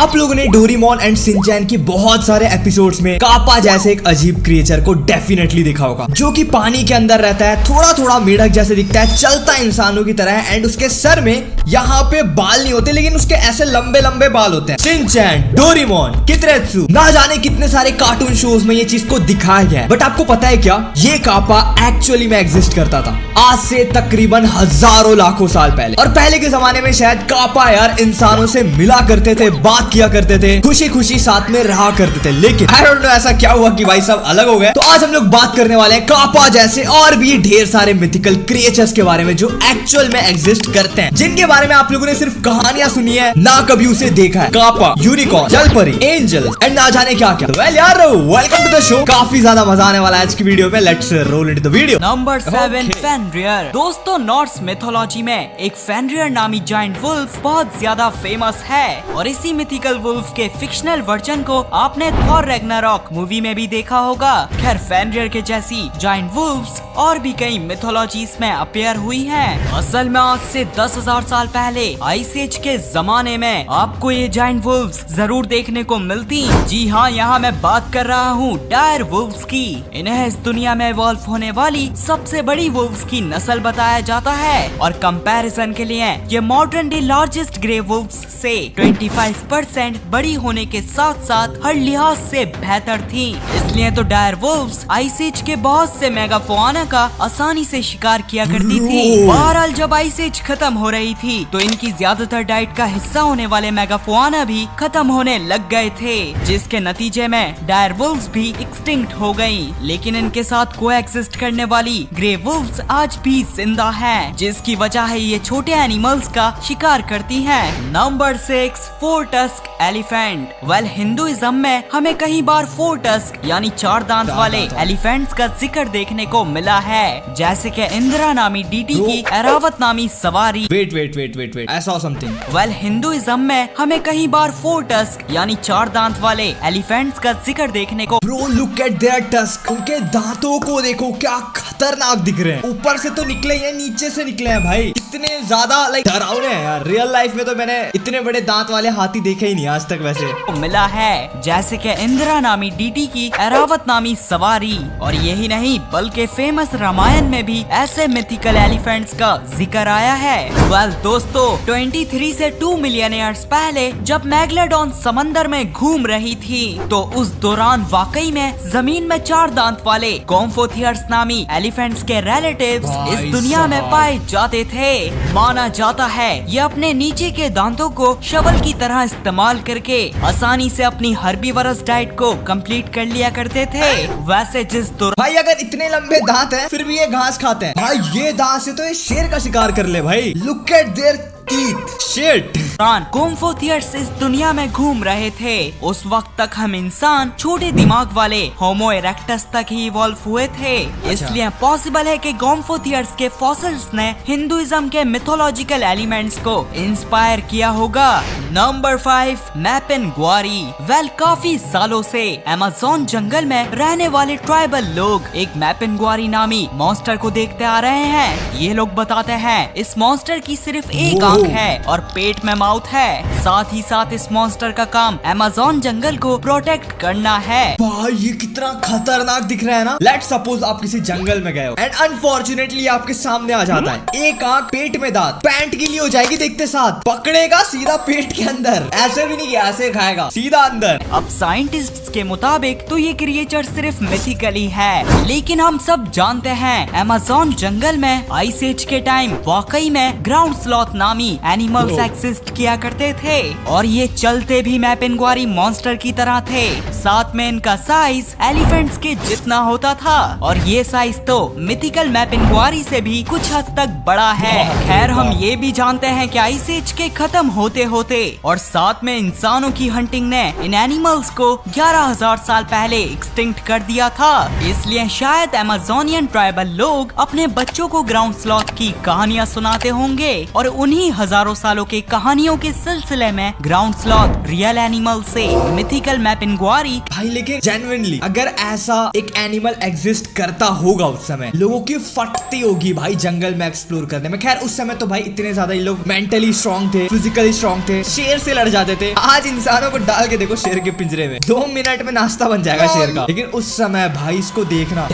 आप लोगों ने डोरेमोन एंड शिनचैन की बहुत सारे एपिसोड्स में कापा जैसे एक अजीब क्रिएचर को डेफिनेटली देखा होगा, जो कि पानी के अंदर रहता है, थोड़ा थोड़ा मेढक जैसे दिखता है, चलता है इंसानों की तरह है, एंड उसके सर में यहाँ पे बाल नहीं होते लेकिन उसके ऐसे लंबे लंबे बाल होते हैं। शिनचैन, डोरेमोन, कितरेत्सु, ना जाने कितने सारे कार्टून शोज में ये चीज को दिखाया गया है। बट आपको पता है क्या, ये कापा एक्चुअली में एग्जिस्ट करता था आज से तकरीबन हजारों लाखों साल पहले। और पहले के जमाने में शायद कापा यार इंसानों से मिला करते थे, बात किया करते थे, खुशी खुशी साथ में रहा करते थे। लेकिन आई डोंट नो ऐसा क्या हुआ कि भाई सब अलग हो गए। तो आज हम लोग बात करने वाले हैं कापा जैसे और भी ढेर सारे मिथिकल क्रिएचर्स के बारे में जो एक्चुअल में एग्जिस्ट करते हैं, जिनके बारे में आप लोगों ने सिर्फ कहानियां सुनी है, ना कभी उसे देखा है। कापा, यूनिकॉर्न, जलपरी, एंजल एंड ना जाने क्या क्या। वेल यार, वेलकम टू द शो। काफी ज्यादा मजा आने वाला है आज की वीडियो में। Let's roll into the video. Number 7, फेनरियर। दोस्तों, नॉर्स मिथोलॉजी में एक फेनरियर नामी जायंट वुल्फ बहुत ज्यादा फेमस है और इसी मिथिकल वुल्फ के फिक्शनल वर्जन को आपने थॉर रैग्नारॉक मूवी में भी देखा होगा। खैर, फेनरियर के जैसी जायंट वुल्फ्स और भी कई मिथोलॉजीज में अपीयर हुई हैं। असल में आज से 10,000 साल पहले आइस एज के जमाने में आपको ये जायंट वुल्फ्स जरूर देखने को मिलती। जी हाँ, यहाँ मैं बात कर रहा हूँ डायर वुल्फ्स की। इन्हें इस दुनिया में इवॉल्व होने वाली सबसे बड़ी वुल्फ्स की नस्ल बताया जाता है और कंपैरिजन के लिए ये modern day largest grey wolves से 25% बड़ी होने के साथ साथ हर लिहाज से बेहतर थी। इसलिए तो डायर वुल्फ्स आइस एज के बहुत से मेगाफोआना का आसानी से शिकार किया करती थी। बहरहाल, जब आइस एज खत्म हो रही थी तो इनकी ज्यादातर डाइट का हिस्सा होने वाले मेगाफोआना भी खत्म होने लग गए थे, जिसके नतीजे में डायर वुल्फ्स भी एक्सटिंक्ट हो गयी। लेकिन इनके साथ कोएग्जिस्ट करने वाली ग्रे वुल्फ्स आज भी जिंदा हैं, जिसकी वजह है ये छोटे एनिमल्स का शिकार करती हैं। Number 6, 4 tusk elephant. Well, Hinduism में हमें कई बार 4 टस्क यानी 4 दांत वाले एलिफेंट्स का जिक्र देखने को मिला है, जैसे कि इंदिरा नामी डीडी की एरावत नामी सवारी। Wait, I saw something. Well, Hinduism में हमें कई बार 4 टस्क यानी 4 दांत वाले एलिफेंट्स का जिक्र देखने को। Bro, look at their tusk. उनके दांतों को देखो, क्या खतरनाक दिख रहे हैं। ऊपर से तो निकले हैं, नीचे से निकले हैं भाई। इतने ज्यादा डरावने हैं यार। रियल लाइफ में तो मैंने इतने बड़े दांत वाले हाथी देखे ही नहीं आज तक वैसे। मिला है, जैसे कि इंदिरा नामी डीडी की एरावत नामी सवारी। और यही नहीं बल्कि फेमस रामायण में भी ऐसे मिथिकल एलिफेंट्स का जिक्र आया है। वेल दोस्तों, 23 से 2 मिलियन ईयर्स पहले जब मैग्लेडॉन समंदर में घूम रही थी तो उस दौरान वाकई में जमीन में 4 दांत वाले गोम्फोथियर्स नामी एलिफेंट्स के रिलेटिव्स इस दुनिया में पाए जाते थे। माना जाता है ये अपने नीचे के दांतों को शवल की तरह इस्तेमाल करके आसानी से अपनी हर्बीवरस डाइट को कंप्लीट कर लिया करते थे। वैसे जिस दौरान भाई अगर इतने लंबे दांत हैं फिर भी ये घास खाते हैं भाई, ये दांत से तो ये शेर का शिकार कर ले भाई। Look at their teeth, shit. Gomphotheres इस दुनिया में घूम रहे थे उस वक्त तक हम इंसान छोटे दिमाग वाले होमो इरेक्टस तक ही इवॉल्व हुए थे। इसलिए पॉसिबल है कि गोम्फोथियर्स के फॉसिल्स ने हिंदुइज्म के मिथोलॉजिकल एलिमेंट्स को इंस्पायर किया होगा। नंबर 5, मैपिनग्वारी। वेल, काफी सालों से अमेज़न जंगल में रहने वाले ट्राइबल लोग एक मैपिनग्वारी नामी मॉन्स्टर को देखते आ रहे हैं। ये लोग बताते हैं इस मॉन्स्टर की सिर्फ एक आंख है और पेट में माउथ है। साथ ही साथ इस मॉन्स्टर का काम अमेज़न जंगल को प्रोटेक्ट करना है। भाई ये कितना खतरनाक दिख रहा है ना। लेट्स सपोज आप किसी जंगल में गए हो एंड अनफॉर्चुनेटली आपके सामने आ जाता है एक आंख, पेट में दांत, पैंट गीली हो जाएगी देखते साथ, पकड़ेगा सीधा पेट के अंदर, ऐसे भी नहीं कि ऐसे खाएगा, सीधा अंदर। अब साइंटिस्ट्स के मुताबिक तो ये क्रिएचर सिर्फ मिथिकली है, लेकिन हम सब जानते हैं अमेज़न जंगल में आइस एज के टाइम वाकई में ग्राउंड स्लॉथ नामी एनिमल्स एग्जिस्ट किया करते थे और ये चलते भी मैपिनग्वारी मॉन्स्टर की तरह थे। साथ में इनका साइज एलिफेंट्स के जितना होता था और ये साइज तो मिथिकल मैपिनग्वारी से भी कुछ हद तक बड़ा है। खैर, हम ये भी जानते हैं कि आइस एज के खत्म होते होते और साथ में इंसानों की हंटिंग ने इन एनिमल्स को 11,000 साल पहले एक्सटिंक्ट कर दिया था। इसलिए शायद अमेज़नियन ट्राइबल लोग अपने बच्चों को ग्राउंड स्लॉथ की कहानियाँ सुनाते होंगे और उन्हीं हजारों सालों के कहानियों के सिलसिले में ग्राउंड स्लॉथ रियल एनिमल से मिथिकल मैपिनग्वारी। भाई लेकिन जेन्युइनली अगर ऐसा एक एनिमल एग्जिस्ट करता होगा उस समय लोगों की फटती होगी भाई जंगल में एक्सप्लोर करने में। खैर उस समय तो भाई इतने ज्यादा ये लोग मेंटली स्ट्रांग थे, फिजिकली स्ट्रांग थे, शेर से लड़ जाते थे। आज इंसानों को डाल के देखो शेर के पिंजरे में, 2 मिनट में नाश्ता बन जाएगा शेर का। लेकिन उस समय भाई इसको देखना,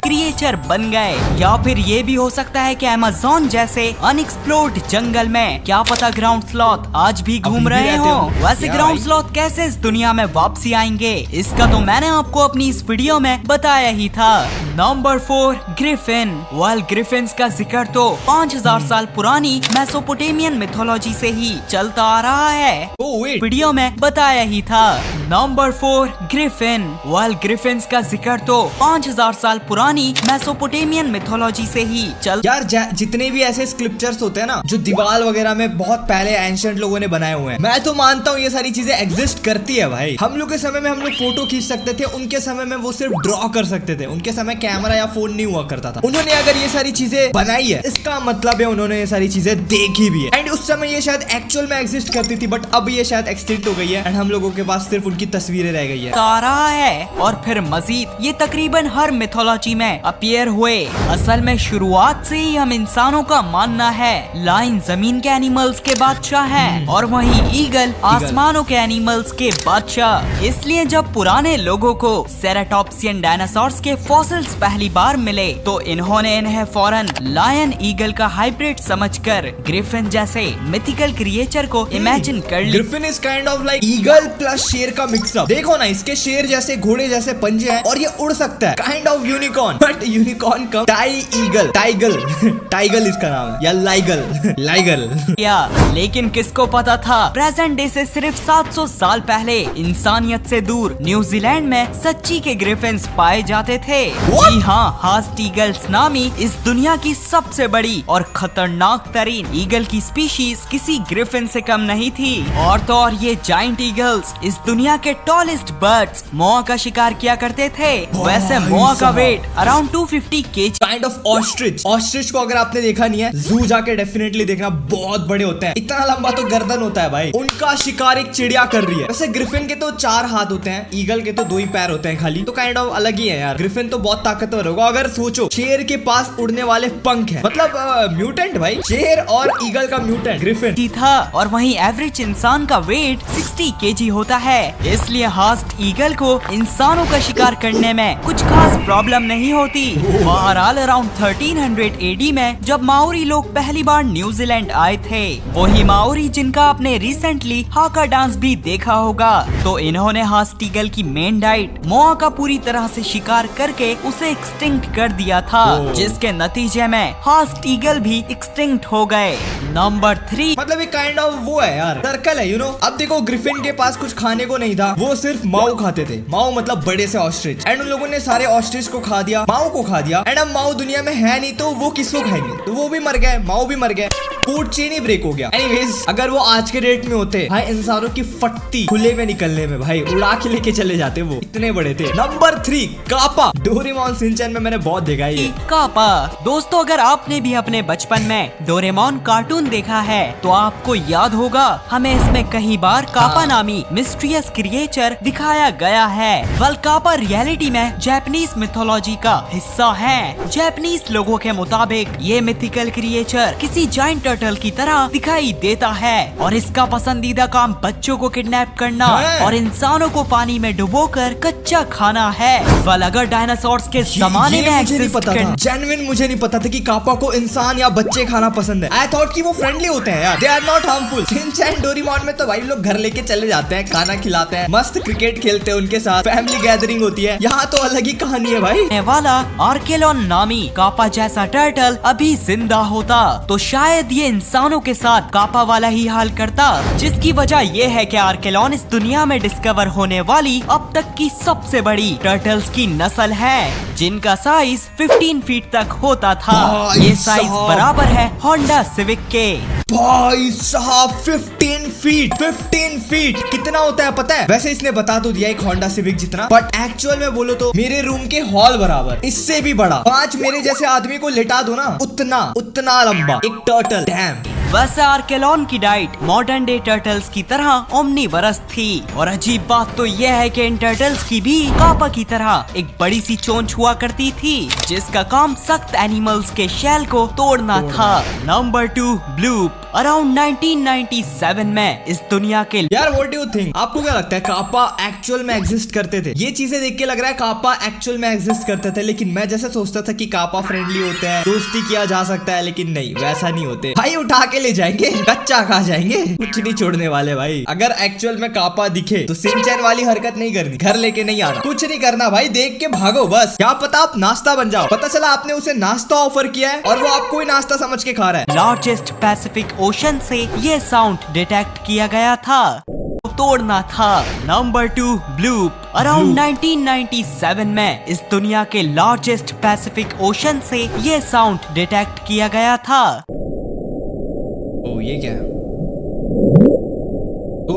क्रिएचर बन गए। या फिर ये भी हो सकता है कि अमेज़न जैसे अनएक्सप्लोर्ड जंगल में क्या पता ग्राउंड स्लॉथ आज भी घूम रहे हो। वैसे ग्राउंड स्लॉथ कैसे इस दुनिया में वापसी आएंगे, इसका तो मैंने आपको अपनी इस वीडियो में बताया ही था। Number 4 Griffin. वेल ग्रिफिन्स का जिक्र तो 5000 साल पुरानी मेसोपोटामियन मिथोलॉजी से ही चलता आ रहा है। वीडियो में बताया ही था। Number 4 Griffin. वेल ग्रिफिन्स का जिक्र तो 5000 साल पुरानी मेसोपोटामियन मिथोलॉजी से ही यार जितने भी ऐसे स्क्रिप्चर्स होते हैं ना जो दीवार वगैरह में बहुत पहले एंशिएंट लोगों ने बनाए हुए हैं, मैं तो मानता हूँ ये सारी चीजें एग्जिस्ट करती है भाई। हम लोग के समय में हम लोग फोटो खींच सकते थे, उनके समय में वो सिर्फ ड्रॉ कर सकते थे। उनके समय कैमरा या फोन नहीं हुआ करता था। उन्होंने अगर ये सारी चीजें बनाई है, इसका मतलब है उन्होंने ये सारी चीजें देखी भी है। एंड उस समय ये शायद एक्चुअल में एग्जिस्ट करती थी, बट अब ये शायद एक्सटिंक्ट हो गई है एंड हम लोगों के पास सिर्फ उनकी तस्वीरें रह गई है। रहा है। और फिर मजीद ये तकरीबन हर मिथोलॉजी में अपीयर हुए। असल में शुरुआत से ही हम इंसानों का मानना है लायन जमीन के एनिमल्स के बादशाह हैं और वहीं ईगल आसमानों के एनिमल्स के बादशाह। इसलिए जब पुराने लोगों को सेराटॉप्सियन डायनासोर्स के फॉसिल्स पहली बार मिले तो इन्होंने इन्हें फौरन लायन ईगल का हाइब्रिड समझकर ग्रिफिन जैसे मिथिकल क्रिएचर को इमेजिन कर लिया। Griffin is kind of like eagle plus शेर का मिक्सअप। देखो ना, इसके शेर जैसे घोड़े जैसे पंजे हैं और ये उड़ सकता है, kind of unicorn. But unicorn कम टाइगल टाइगल इसका नाम है, या लाइगल या लेकिन किसको पता था प्रेजेंट डे से सिर्फ 700 साल पहले इंसानियत से दूर न्यूजीलैंड में सच्ची के ग्रिफिन्स पाए जाते थे। जी हाँ, हास्ट ईगल्स नामी इस दुनिया की सबसे बड़ी और खतरनाक तरीन ईगल की स्पीशीज किसी ग्रिफिन से कम नहीं थी। और तो और ये जाइंट ईगल्स इस दुनिया के टॉलेस्ट बर्ड्स मोआ का शिकार किया करते थे। वैसे मोआ का weight around 250 kg। Kind of ostrich को अगर आपने देखा नहीं है, जू जाके डेफिनेटली देखना, बहुत बड़े होते हैं। इतना लंबा तो गर्दन होता है भाई। उनका शिकार एक चिड़िया कर रही है। वैसे ग्रिफिन के तो 4 हाथ होते हैं, ईगल के तो 2 ही पैर होते हैं खाली, तो काइंड ऑफ अलग ही है यार। ग्रिफिन तो बहुत ताकतवर होगा। अगर सोचो शेर के पास उड़ने वाले पंख हैं, मतलब म्यूटेंट भाई, शेर और ईगल का म्यूटेंट ग्रिफिन ही था। और वहीं एवरेज इंसान का वेट 60 kg होता है। इसलिए हास्ट ईगल को इंसानों का शिकार करने में कुछ खास प्रॉब्लम नहीं होती। बहरहाल अराउंड 1300 AD में जब माओरी लोग पहली बार न्यूजीलैंड आए थे, वही माओरी जिनका आपने रिसेंटली हाका डांस भी देखा होगा, तो इन्होंने हास्ट ईगल की मेन डाइट मोआ का पूरी तरह से शिकार करके उसे एक्सटिंक्ट कर दिया था, जिसके नतीजे में हास्ट ईगल भी एक्सटिंक्ट हो गए। नंबर 3 मतलब एक काइंड ऑफ वो है यार, सर्कल है, यू नो। अब देखो ग्रिफिन के पास कुछ खाने को नहीं था, वो सिर्फ माऊ खाते थे। माऊ मतलब बड़े से ऑस्ट्रिच, एंड उन लोगों ने सारे ऑस्ट्रिच को खा दिया, माऊ को खा दिया। एंड अब माऊ दुनिया में है नहीं तो वो किसको खाएंगे, तो वो भी मर गए, माऊ भी मर गए, फूड चेन ही ब्रेक हो गया। एनीवेज, अगर वो आज के डेट में होते भाई, इंसानों की फटती खुले में निकलने में भाई उड़ा के लेके चले जाते, वो इतने बड़े थे। नंबर 3 कापा। डोरेमोन शिनचैन में मैंने बहुत देखा है ये कापा। दोस्तों अगर आपने भी अपने बचपन में डोरेमोन कार्टून देखा है तो आपको याद होगा हमें इसमें कई बार कापा नामी मिस्टीरियस क्रिएचर दिखाया गया है। वेल कापा रियलिटी में जापानीज मिथोलॉजी का हिस्सा है। जापानीज लोगों के मुताबिक ये मिथिकल क्रिएचर किसी जायंट टर्टल की तरह दिखाई देता है और इसका पसंदीदा काम बच्चों को किडनैप करना और इंसानों को पानी में डुबोकर कच्चा खाना है। वेल अगर डायनासोर्स के जमाने में जेन्युइन मुझे नहीं पता था कि कापा को इंसान या बच्चे खाना पसंद है। आई थॉट कि वो फ्रेंडली होते हैं यार, they are not harmful. Shinchan Doraemon में तो भाई लोग घर लेके चले जाते हैं, खाना खिलाते हैं, मस्त क्रिकेट खेलते हैं, उनके साथ फैमिली गैदरिंग होती है। यहाँ तो अलग ही कहानी है भाई। वाला आर्केलॉन नामी कापा जैसा टर्टल अभी जिंदा होता तो शायद ये इंसानों के साथ कापा वाला ही हाल करता, जिसकी वजह ये है कि आर्केलॉन इस दुनिया में डिस्कवर होने वाली अब तक की सबसे बड़ी टर्टल्स की नस्ल है, जिनका साइज 15 फीट तक होता था। ये साइज बराबर है होंडा सिविक के। भाई साहब 15 फीट कितना होता है पता है? वैसे इसने बता तो दिया एक होंडा सिविक जितना, बट एक्चुअल में बोलो तो मेरे रूम के हॉल बराबर, इससे भी बड़ा। 5 मेरे जैसे आदमी को लिटा दो ना, उतना लंबा एक टर्टल। डैम। वैसे आर्केलॉन की डाइट मॉडर्न डे टर्टल्स की तरह ओमनीवरस थी और अजीब बात तो यह है कि इन टर्टल्स की भी कापा की तरह एक बड़ी सी चोंच हुआ करती थी, जिसका काम सख्त एनिमल्स के शेल को तोड़ना था। Number 2 bloop. अराउंड 1997 में इस दुनिया के यार व्हाट डू यू थिंक, आपको क्या लगता है कापा एक्चुअल में एग्जिस्ट करते थे? ये चीजें देख के लग रहा है कापा एक्चुअल में एग्जिस्ट करते थे, लेकिन मैं जैसे सोचता था कि कापा फ्रेंडली होते हैं, दोस्ती किया जा सकता है, लेकिन नहीं, वैसा नहीं होते भाई। उठा के ले जाएंगे, कच्चा खा जाएंगे, कुछ नहीं छोड़ने वाले भाई। अगर एक्चुअल में कापा दिखे तो सिंचैन वाली हरकत नहीं करनी, घर लेके नहीं आना, कुछ नहीं करना भाई, देख के भागो बस। क्या पता आप नाश्ता बन जाओ, पता चला आपने उसे नाश्ता ऑफर किया है और वो आपको ही नाश्ता समझ के खा रहा है। लार्जेस्ट पैसिफिक ओशन से ये साउंड डिटेक्ट किया गया था, तोड़ना था। Number 2 bloop. अराउंड 1997 में इस दुनिया के लार्जेस्ट पैसिफिक ओशन से ये साउंड डिटेक्ट किया गया था। ओ ये क्या है? तो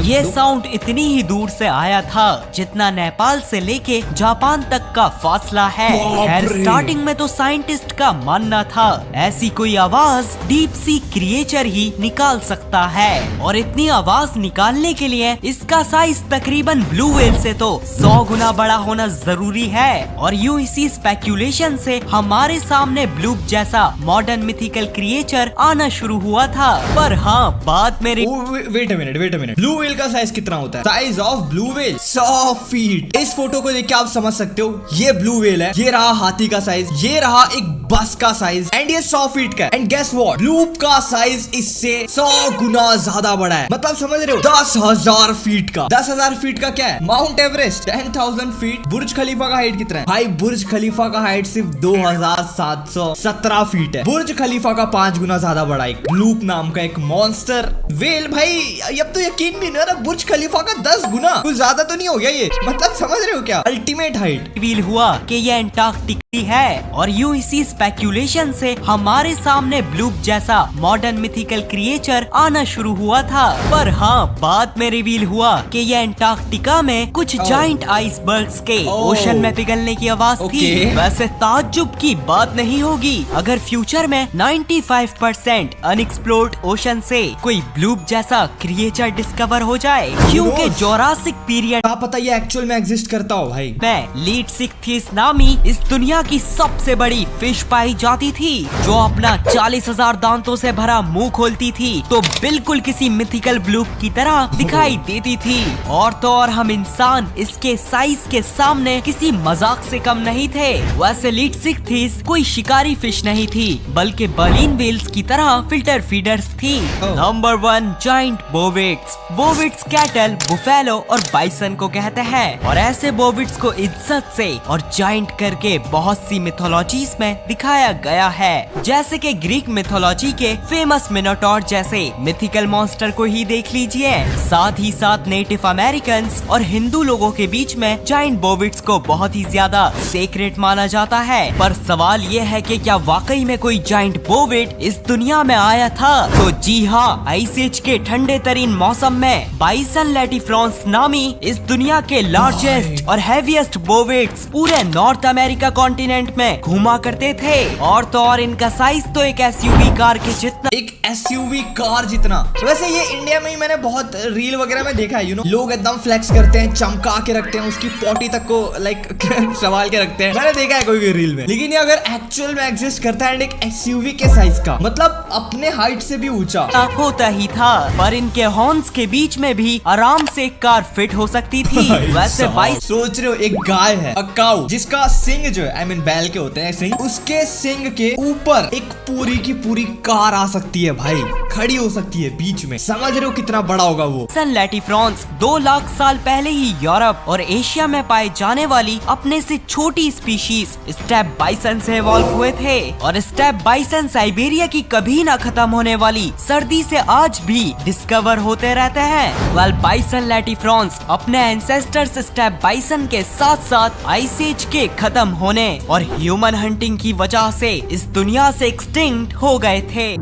ये साउंड इतनी ही दूर से आया था जितना नेपाल से लेके जापान तक का फासला है। खैर स्टार्टिंग में तो साइंटिस्ट का मानना था ऐसी कोई आवाज डीप सी क्रिएचर ही निकाल सकता है, और इतनी आवाज निकालने के लिए इसका साइज तकरीबन ब्लू व्हेल से तो 100 गुना बड़ा होना जरूरी है। और यूं इसी स्पेक्यूलेशन से हमारे सामने ब्लूप जैसा मॉडर्न मिथिकल क्रिएचर आना शुरू हुआ था। पर हाँ, बाद में wait a minute, blue whale का साइज कितना होता है? Size of blue whale 100 feet. इस फोटो को देख के आप समझ सकते हो ये ब्लू व्हेल है, ये रहा हाथी का साइज, ये रहा एक बस का साइज, एंड ये 100 फीट का है। एंड गेस व्हाट, ब्लूप का साइज इससे 100 गुना ज्यादा बड़ा है। मतलब समझ रहे हो, 10,000 फीट का। 10,000 फीट का क्या है? Mount Everest. 10,000 फीट। बुर्ज खलीफा का हाइट कितना है भाई? बुर्ज खलीफा का हाइट सिर्फ 2,717 फीट है। बुर्ज खलीफा का 5 गुना ज्यादा बड़ा एक ब्लूप नाम का एक मॉन्स्टर व्हेल। भाई अब तो यकीन भी नहीं हो रहा, बुर्ज खलीफा का 10 गुना। कुछ ज्यादा तो नहीं हो गया ये? मतलब समझ रहे हो क्या? Ultimate height. रिवील हुआ कि ये एंटार्क्टिका है, और यूं इसी स्पेक्यूलेशन से हमारे सामने ब्लूप जैसा मॉडर्न मिथिकल क्रिएचर आना शुरू हुआ था। पर हाँ, बाद में रिवील हुआ कि ये एंटार्क्टिका में कुछ जाइंट आइसबर्ग्स के ओशन में पिघलने की आवाज थी। वैसे ताज्जुब की बात नहीं होगी अगर फ्यूचर में 95% अनएक्सप्लोर्ड ओशन से कोई ब्लूप जैसा क्रिएचर डिस्कवर हो जाए, क्योंकि जोरासिक पीरियड क्या पता ये एक्चुअल में एग्जिस्ट करता हो भाई। में लीडसिक्थिस नामी इस दुनिया की सबसे बड़ी फिश पाई जाती थी, जो अपना 40,000 दांतों से भरा मुंह खोलती थी तो बिल्कुल किसी मिथिकल ब्लूप की तरह दिखाई देती थी। और तो और हम इंसान इसके साइज के सामने किसी मजाक से कम नहीं थे। वैसे लीडसिक्थिस कोई शिकारी फिश नहीं थी, बल्कि बलीन व्हेल्स की तरह फिल्टर फीडर्स थी। Number 1 giant bovids. Bovids cattle, buffalo और बाइसन को कहते हैं, और ऐसे बोविड्स को इज्जत से और जाइंट करके बहुत सी मिथोलॉजीज में दिखाया गया है। जैसे कि ग्रीक मिथोलॉजी के फेमस मिनोटॉर जैसे मिथिकल मॉन्स्टर को ही देख लीजिए। साथ ही साथ नेटिव अमेरिकन और हिंदू लोगों के बीच में जाइंट बोविड्स को बहुत ही ज्यादा सेक्रेट माना जाता है। पर सवाल ये है कि क्या वाकई में कोई जाइंट बोविड इस दुनिया में आया था? तो जी हाँ, आइस एज के ठंडे तरीन मौसम में बाइसन लैटीफ्रॉन्स नामी इस दुनिया के लार्जेस्ट और हैवीएस्ट बोविड्स पूरे नॉर्थ अमेरिका कॉन्टिनेंट में घूमा करते थे। और तो और इनका साइज तो एक एसयूवी कार के जितना। एक एसयूवी कार जितना। वैसे ये इंडिया में ही मैंने बहुत रील वगैरह में देखा है, लोग एकदम फ्लेक्स करते हैं, चमका के रखते हैं, उसकी पॉटी तक को लाइक संभाल के रखते हैं। मैंने देखा है कोई भी रील में। लेकिन ये अगर एक्चुअल में एग्जिस्ट करता है, एक एसयूवी के साइज का, मतलब अपने हाइट से भी ऊंचा होता ही था। पर इनके हॉर्न्स के बीच में भी आराम से कार फिट हो सकती थी। वैसे सोच रहे हो, एक गाय है, अ काऊ, जिसका सिंग जो है, आई मीन बैल के होते हैं सिंग, उसके सिंग के ऊपर एक पूरी की पूरी कार आ सकती है भाई, खड़ी हो सकती है बीच में। समझ रहे हो कितना बड़ा होगा वो? सन लैटीफ्रॉन्स 2 लाख साल पहले ही यूरोप और एशिया में पाए जाने वाली अपने से छोटी स्पीशीज स्टेप बाइसन से इवॉल्व हुए थे। और स्टेप बाइसन साइबेरिया की कभी ना खत्म होने वाली सर्दी से आज भी डिस्कवर होते रहते हैं। वेल बाइसन लैटीफ्रॉन्स अपने एंसेस्टर्स स्टेप बाइसन के साथ साथ आइस एज के खत्म होने और ह्यूमन हंटिंग की वजह से इस दुनिया से एक्सटिंक्ट हो गए थे।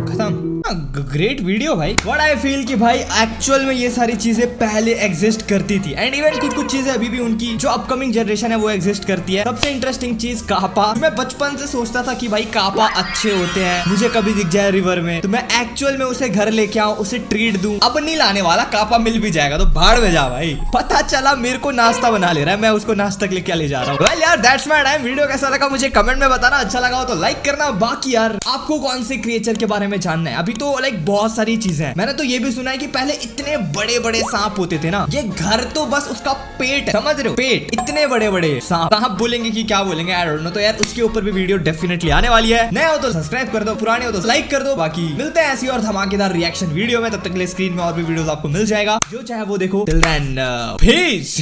खत्म। ग्रेट वीडियो भाई। व्हाट आई फील कि भाई एक्चुअल में ये सारी चीजें पहले एग्जिस्ट करती थी एंड इवन कुछ चीजें अभी भी उनकी जो अपकमिंग जनरेशन है वो एग्जिस्ट करती है। सबसे इंटरेस्टिंग चीज कापा, मैं बचपन से सोचता था कि भाई कापा अच्छे होते हैं, मुझे कभी दिख जाए रिवर में तो मैं एक्चुअल में उसे घर लेके आऊं, उसे ट्रीट दूं। अब नहीं लाने वाला, कापा मिल भी जाएगा तो भाड़ में जा भाई। पता चला मेरे को नाश्ता बना ले रहा है, मैं उसको नाश्ता के लिए क्या ले जा रहा हूँ। वेल यार दैट्स माय टाइम। वीडियो कैसा लगा मुझे कमेंट में बताना, अच्छा लगा हो तो लाइक करना। बाकी यार आपको कौन से क्रिएचर के बारे में जानना है? अभी तो लाइक बहुत सारी चीजें हैं। मैंने तो ये भी सुना है कि पहले इतने बड़े बड़े सांप होते थे ना, ये घर तो बस उसका पेट है, समझ रहे हो, पेट। इतने बड़े बड़े सांप बोलेंगे कि क्या बोलेंगे आई डोंट नो। तो यार उसके ऊपर भी वीडियो डेफिनेटली आने वाली है। नए हो तो सब्सक्राइब कर दो, पुराने हो तो लाइक कर दो। बाकी मिलते हैं ऐसी और धमाकेदार रिएक्शन वीडियो में, तब तक के लिए स्क्रीन में और भी वीडियोस आपको मिल जाएगा, जो चाहे वो देखो। Till then piece.